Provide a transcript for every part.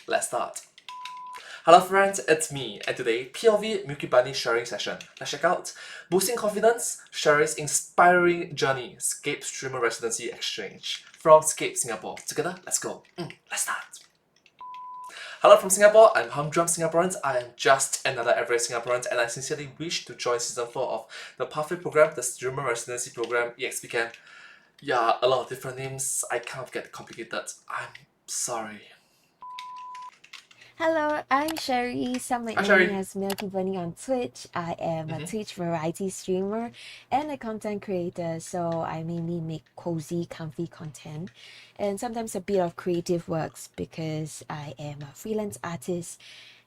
Let's start. Hello friends, it's me, and today, POV Milkibunni sharing session. Let's check out Boosting Confidence, Sherry's inspiring journey, SCAPE Streamer Residency Exchange from SCAPE Singapore. Together, let's go. Let's start. Hello from Singapore, I'm humdrum Singaporeans. I am just another average Singaporean, and I sincerely wish to join season 4 of the Pathway program, the Streamer Residency program, EXP Camp. Yeah, a lot of different names. I kind of get complicated. I'm sorry. Hello, I'm Sherry. Some might Hi, know me Sherry. as Milkibunni on Twitch. I am a Twitch variety streamer and a content creator, so I mainly make cozy, comfy content and sometimes a bit of creative works because I am a freelance artist.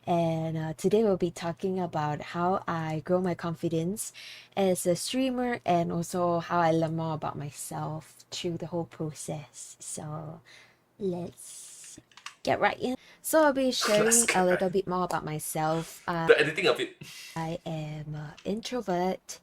And today we'll be talking about how I grow my confidence as a streamer and also how I learn more about myself through the whole process. So let's get right in. So I'll be sharing a little bit more about myself. The editing of it. I am an introvert.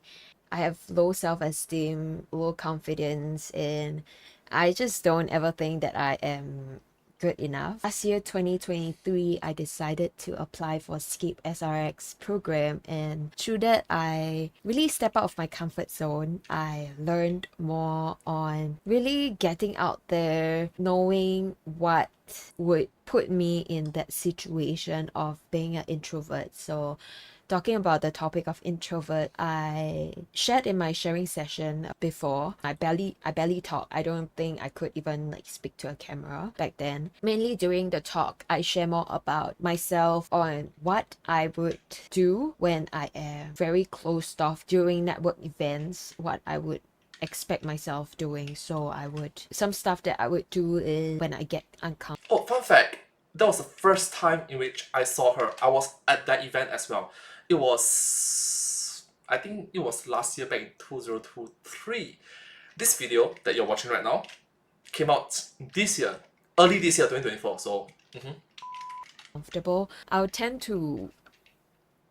I have low self-esteem, low confidence, and I just don't ever think that I am good enough. Last year, 2023, I decided to apply for SCAPE SRX program, and through that, I really step out of my comfort zone. I learned more on really getting out there, knowing what would put me in that situation of being an introvert. So talking about the topic of introvert, I shared in my sharing session before. I barely talk. I don't think I could even speak to a camera back then. Mainly during the talk, I share more about myself on what I would do when I am very closed off during network events, what I would expect myself doing. So some stuff that I would do is when I get uncomfortable. Oh, fun fact. That was the first time in which I saw her. I was at that event as well. It was, I think it was last year back in 2023. This video that you're watching right now came out this year, early this year, 2024. So, I would tend to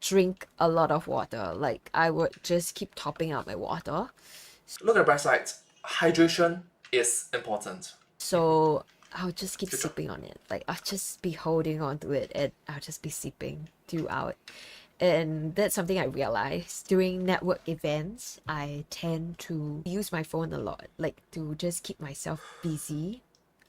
drink a lot of water. Like I would just keep topping up my water. look at the bright side. Hydration is important. So I'll just keep Good job. sipping on it. Like I'll just be holding on to it and I'll just be sipping throughout. And that's something I realized during network events. I tend to use my phone a lot, like to just keep myself busy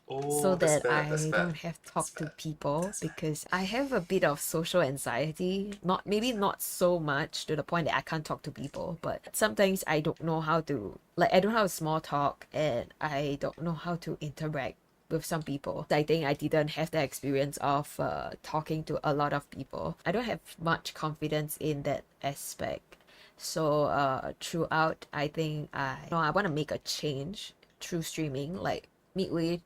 so Oh, that's that bad. That's I bad. don't have to talk That's to bad. people That's bad. because I have a bit of social anxiety. Maybe not so much to the point that I can't talk to people, but sometimes I don't know how to I don't have small talk and I don't know how to interact with some people. I think I didn't have the experience of talking to a lot of people. I don't have much confidence in that aspect. So throughout, I think I want to make a change through streaming, like midway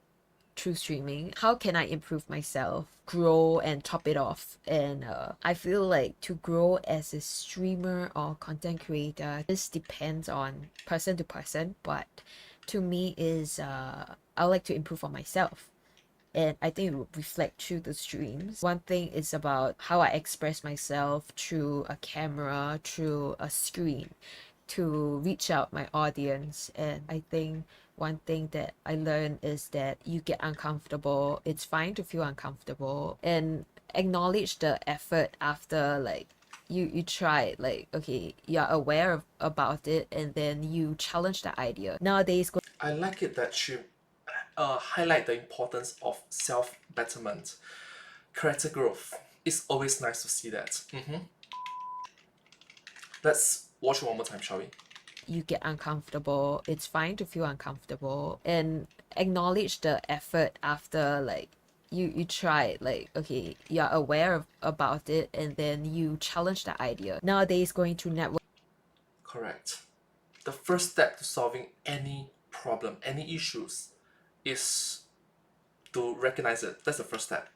through streaming. How can I improve myself, grow and top it off? And I feel like to grow as a streamer or content creator, this depends on person to person, but to me is I like to improve on myself. And I think it will reflect through the streams. One thing is about how I express myself through a camera, through a screen, to reach out my audience. And I think one thing that I learned is that you get uncomfortable. It's fine to feel uncomfortable and acknowledge the effort after you try it. Like, okay, you're aware about it and then you challenge the idea. Nowadays, I like it that you highlight the importance of self-betterment, character growth. It's always nice to see that. Let's watch it one more time, shall we? you get uncomfortable. It's fine to feel uncomfortable and acknowledge the effort after you try it. Like, okay, you're aware about it and then you challenge the idea. Nowadays, going to network Correct. The first step to solving any problem, any issues, is to recognize it. That's the first step.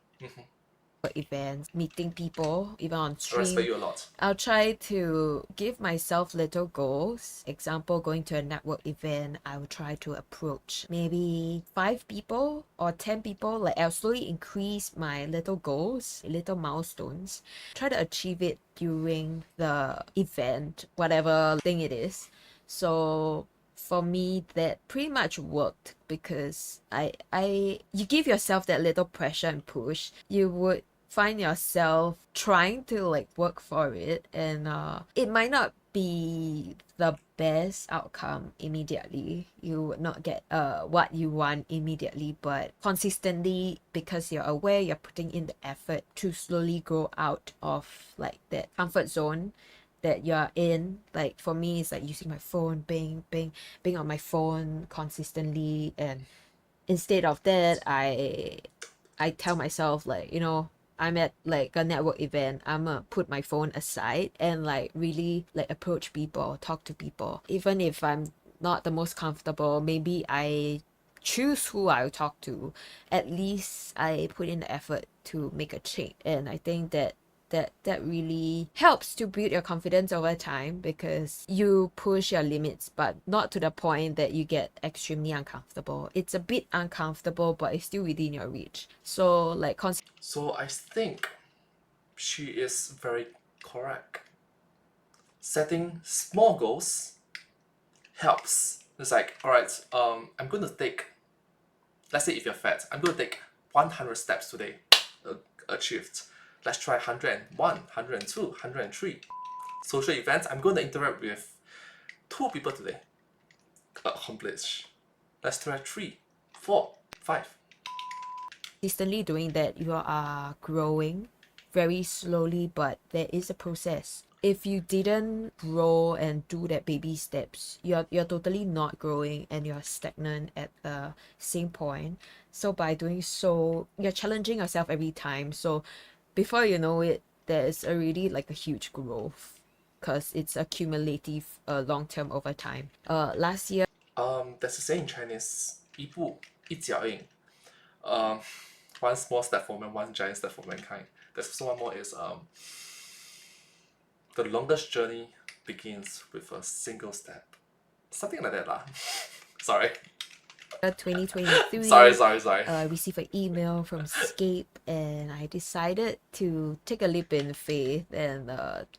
events, meeting people, even on I respect stream, you a lot. I'll try to give myself little goals. Example, going to a network event, I will try to approach maybe 5 people or 10 people. Like I'll slowly increase my little goals, little milestones, try to achieve it during the event, whatever thing it is. So for me that pretty much worked because you give yourself that little pressure and push. You would find yourself trying to like work for it, and it might not be the best outcome immediately. You would not get what you want immediately, but consistently, because you're aware, you're putting in the effort to slowly grow out of like that comfort zone that you're in. Like for me, it's like using my phone, being on my phone consistently, and instead of that, I tell myself like, I'm at like a network event, I'm gonna put my phone aside and like really like approach people, talk to people. Even if I'm not the most comfortable, maybe I choose who I'll talk to. At least I put in the effort to make a change. And I think that really helps to build your confidence over time because you push your limits, but not to the point that you get extremely uncomfortable. It's a bit uncomfortable, but it's still within your reach. So like So I think she is very correct. Setting small goals helps. It's like, alright, I'm going to take, let's say if you're fat, I'm going to take 100 steps today, achieved. Let's try 101, 102, 103. Social events, I'm going to interact with 2 people today. Accomplish. Let's try 3, 4, 5. consistently doing that, you are growing very slowly, but there is a process. If you didn't grow and do that baby steps, you're totally not growing and you're stagnant at the same point. So by doing so, you're challenging yourself every time. So before you know it, there's already like a huge growth because it's a cumulative long term over time. Last year There's a saying in Chinese, 一步一脚印. One small step for man, one giant step for mankind. There's also one more is the longest journey begins with a single step. Something like that lah. Sorry. 2023, Sorry. I received an email from SCAPE and I decided to take a leap in faith and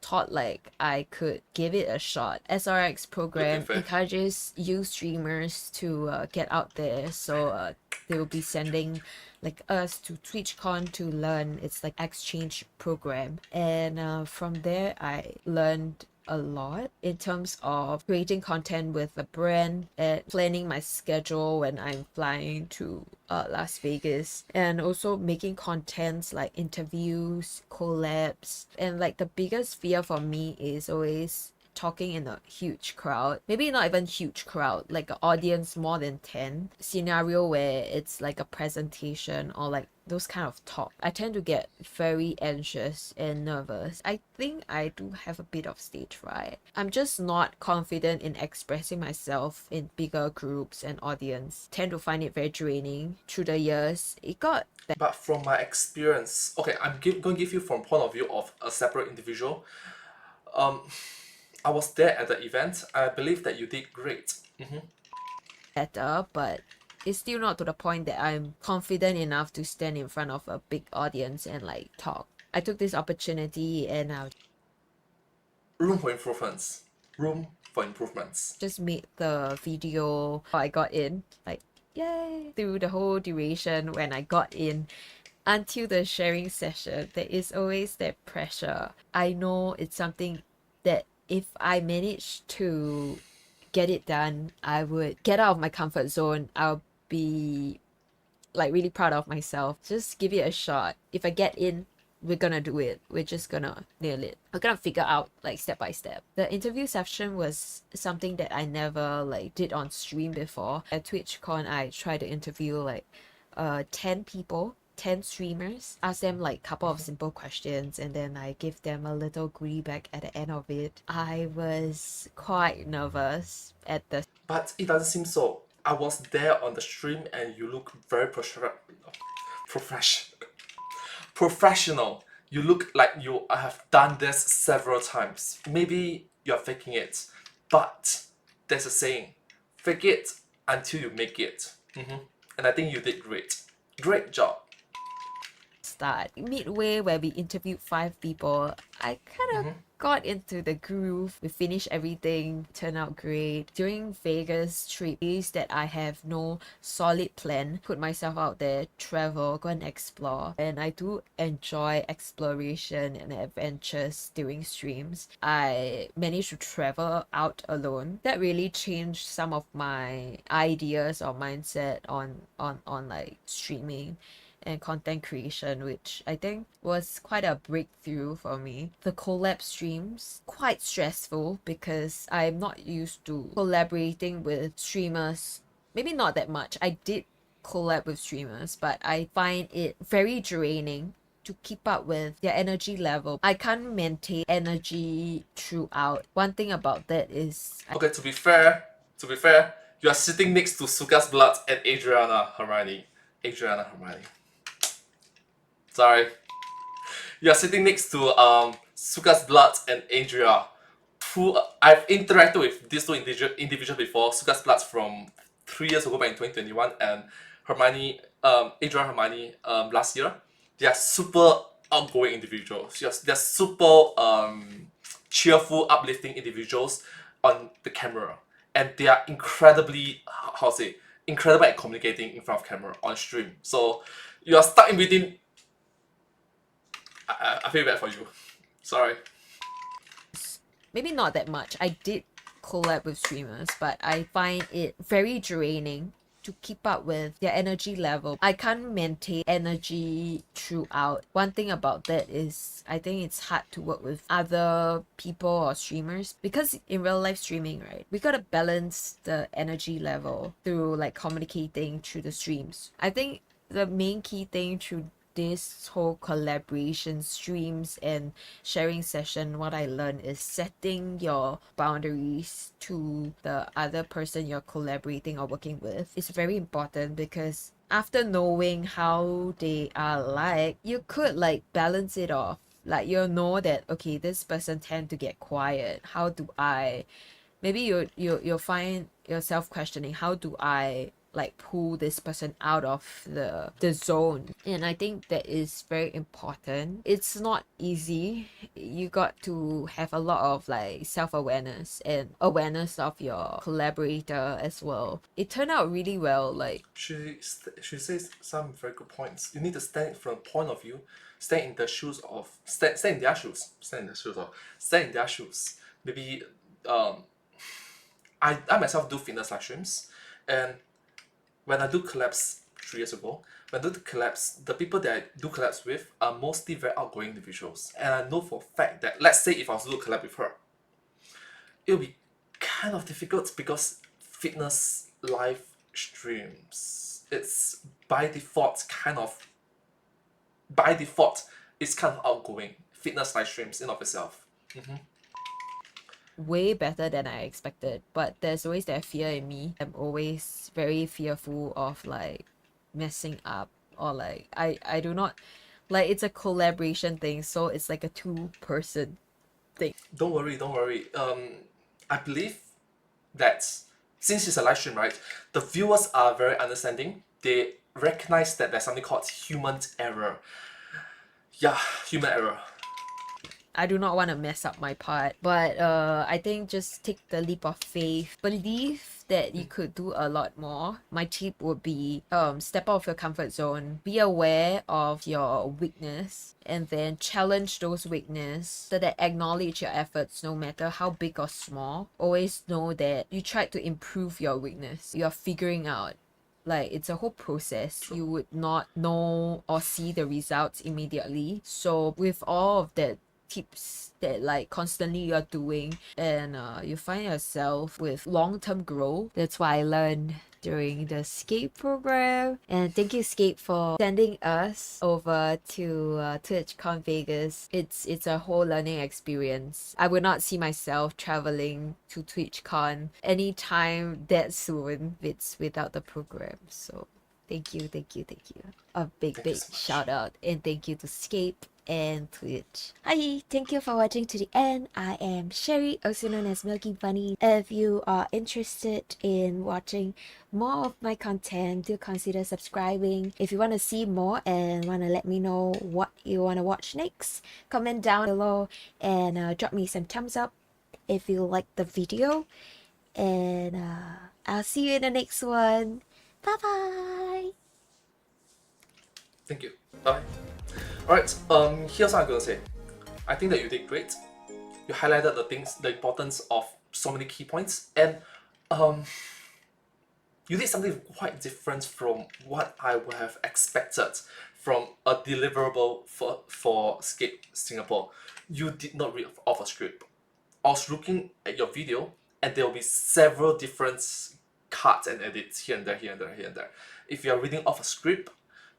thought like I could give it a shot. SRX program encourages you streamers to get out there, so they will be sending like us to TwitchCon to learn. It's like exchange program, and from there I learned a lot in terms of creating content with a brand and planning my schedule when I'm flying to Las Vegas, and also making contents like interviews, collabs. And like the biggest fear for me is always talking in a huge crowd, maybe not even huge crowd, like an audience more than 10 scenario where it's like a presentation or like those kind of talk. I tend to get very anxious and nervous. I think I do have a bit of stage fright. I'm just not confident in expressing myself in bigger groups and audience. Tend to find it very draining. Through the years, it got But from my experience, okay, going to give you from point of view of a separate individual. I was there at the event. I believe that you did great. better, but it's still not to the point that I'm confident enough to stand in front of a big audience and like talk. I took this opportunity and I Room for improvements. Room for improvements. just made the video. I got in, like, yay! Through the whole duration when I got in until the sharing session, there is always that pressure. I know it's something that if I manage to get it done, I would get out of my comfort zone. I'll be like really proud of myself. Just give it a shot. If I get in, we're gonna do it. We're just gonna nail it. We're gonna figure out like step by step. The interview session was something that I never like did on stream before. At TwitchCon, I tried to interview like 10 people, 10 streamers, ask them like a couple of simple questions, and then I give them a little goodie bag at the end of it. I was quite nervous at the But it doesn't seem so. I was there on the stream and you look very professional. You look like you have done this several times. Maybe you're faking it, but there's a saying, fake it until you make it. And I think you did great. Great job. start. Midway, where we interviewed 5 people, I kind of got into the groove. We finished everything, turned out great. During Vegas trips that I have no solid plan, put myself out there, travel, go and explore. And I do enjoy exploration and adventures during streams. I managed to travel out alone. That really changed some of my ideas or mindset on like streaming and content creation, which I think was quite a breakthrough for me. The collab streams, quite stressful because I'm not used to collaborating with streamers. Maybe not that much. I did collab with streamers, but I find it very draining to keep up with their energy level. I can't maintain energy throughout. One thing about that is Okay, to be fair, you are sitting next to Suka's Blood and Adriana Hermione. Sorry. You are sitting next to Suka's Blood and Adria, who I've interacted with these two individuals before. Suka's Blood from 3 years ago, back in 2021, and Hermione, Adria Hermione, last year. They are super outgoing individuals. They're super cheerful, uplifting individuals on the camera, and they are incredible at communicating in front of camera on stream. So you are stuck in between. I feel bad for you. Sorry. maybe not that much. I did collab with streamers, but I find it very draining to keep up with their energy level. I can't maintain energy throughout. One thing about that is I think it's hard to work with other people or streamers because in real life streaming, right, we gotta balance the energy level through like communicating through the streams. I think the main key thing through this whole collaboration streams and sharing session, what I learned is setting your boundaries to the other person you're collaborating or working with is very important, because after knowing how they are like, you could like balance it off. Like you'll know that okay, this person tend to get quiet. How do I, maybe you'll find yourself questioning, how do I like pull this person out of the zone? And I think that is very important. It's not easy. You got to have a lot of like self-awareness and awareness of your collaborator as well. It turned out really well. Like She says some very good points. You need to stand from a point of view, stand in the shoes of stand in their shoes, stand in their shoes. Maybe I myself do fitness live streams, and when I do collabs 3 years ago, when I do collabs, the people that I do collabs with are mostly very outgoing individuals. And I know for a fact that, let's say if I was to do a collab with her, it'll be kind of difficult because fitness live streams, it's by default, it's kind of outgoing. Fitness live streams in of itself. way better than I expected. But there's always that fear in me. I'm always very fearful of like messing up, or like I do not like, it's a collaboration thing, so it's like a two-person thing. Don't worry. I believe that since it's a live stream, right, the viewers are very understanding. They recognize that there's something called human error. Yeah, human error. I do not want to mess up my part, but I think just take the leap of faith. Believe that you could do a lot more. My tip would be step out of your comfort zone. Be aware of your weakness and then challenge those weaknesses, so that acknowledge your efforts no matter how big or small. Always know that you tried to improve your weakness. You're figuring out, like it's a whole process. You would not know or see the results immediately. So with all of that tips that like constantly you're doing, and you find yourself with long-term growth. That's what I learned during the SCAPE program. And thank you, SCAPE, for sending us over to TwitchCon Vegas. It's a whole learning experience. I would not see myself traveling to TwitchCon anytime that soon if it's without the program. So thank you. A big Thank you so much. shout out, and thank you to SCAPE and Twitch. Hi, thank you for watching to the end. I am Sherry, also known as Milkibunni. If you are interested in watching more of my content, do consider subscribing. If you want to see more and want to let me know what you want to watch next, comment down below and drop me some thumbs up if you like the video. And I'll see you in the next one. Bye bye. Thank you. Bye. Alright, here's what I'm gonna say. I think that you did great. You highlighted the importance of so many key points, and you did something quite different from what I would have expected from a deliverable for SCAPE Singapore. You did not read off a script. I was looking at your video, and there will be several different cuts and edits here and there, here and there, here and there. If you are reading off a script,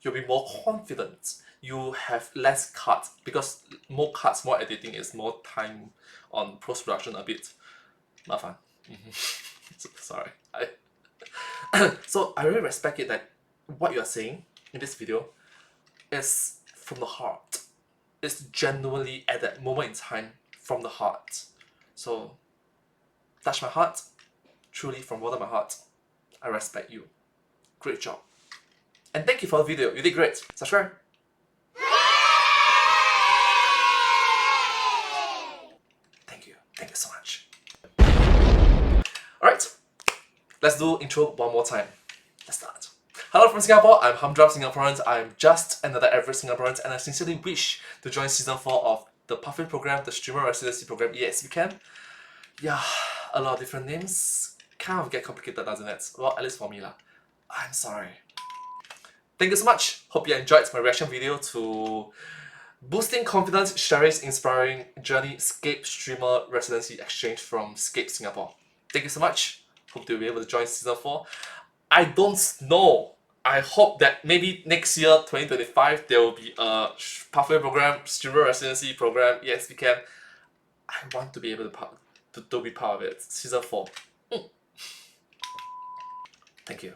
you'll be more confident. You have less cuts because more cuts, more editing is more time on post production a bit. 麻烦. Sorry. So I really respect it that what you're saying in this video is from the heart. It's genuinely at that moment in time from the heart. So touch my heart, truly from bottom of my heart. I respect you. Great job. And thank you for the video. You did great. Subscribe. Thank you. Thank you so much. Alright. Let's do intro one more time. Let's start. Hello from Singapore, I'm humdrum Singaporeans. I'm just another average Singaporean, and I sincerely wish to join season 4 of the Puffin program, the streamer residency program. Yes, you can. Yeah, a lot of different names. Kind of get complicated, doesn't it? Well, at least for me lah. I'm sorry. Thank you so much. Hope you enjoyed my reaction video to Boosting Confidence, Sherry's Inspiring Journey SCAPE Streamer Residency Exchange from SCAPE Singapore. Thank you so much. Hope to be able to join season 4. I don't know. I hope that maybe next year, 2025, there will be a pathway program, streamer residency program. Yes, we can. I want to be able to be part of it. Season 4. Thank you.